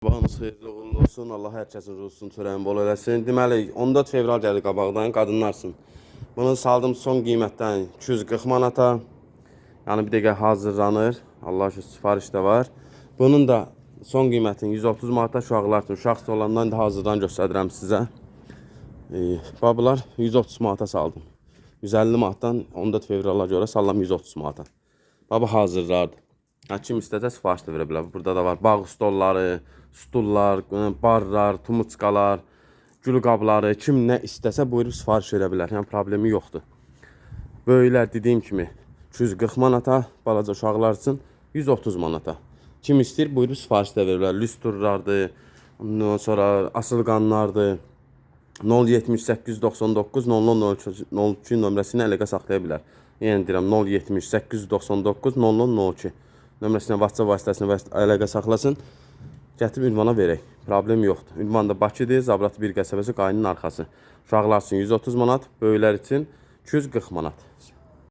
Sabahınız xeyirli uğurlu olsun. Allah hər kəsin ruhsunu çörəyin bol eləsin. Deməli, 14 fevral gəlir qabaqdan qadınlarsın. Bunu saldım son qiymətdən 240 manata. Yəni bir dəqiqə hazırlanır. Allah şükür sifariş də var. Bunun da son qiymətin 130 manata uşaqlar üçün. Uşaq olandan da hazırdan göstərirəm sizə. Babılar 130 manata saldım. 150 manatdan 14 fevrala görə sallam 130 manata. Baba hazırlardı. Kim istəsə sifariş də verə bilər. Burada da var bağ stolları, stullar, barlar, tumuçkalar, gül qabları. Kim nə istəsə buyurub sifariş verə bilər. Yəni problemi yoxdur. Böyüklər dediyim kimi 240 manata, balaca uşaqlar üçün 130 manata. Kim istəyir buyurub sifariş də verə bilər. Lüstrlardır, ondan sonra asılqanlardır. 07899 0002 nömrəsini əlaqə saxlaya bilər. Yəni deyirəm 07899 0002 nömrəsinə WhatsApp vasitəsilə əlaqə saxlasın. Gətirib ünvana verək. Problem yoxdur. Ünvan da Bakıdır, Zabratı bir qəsəbəsi, Qayının arxası. Uşaqlar üçün 130 manat, böyüklər üçün 240 manat.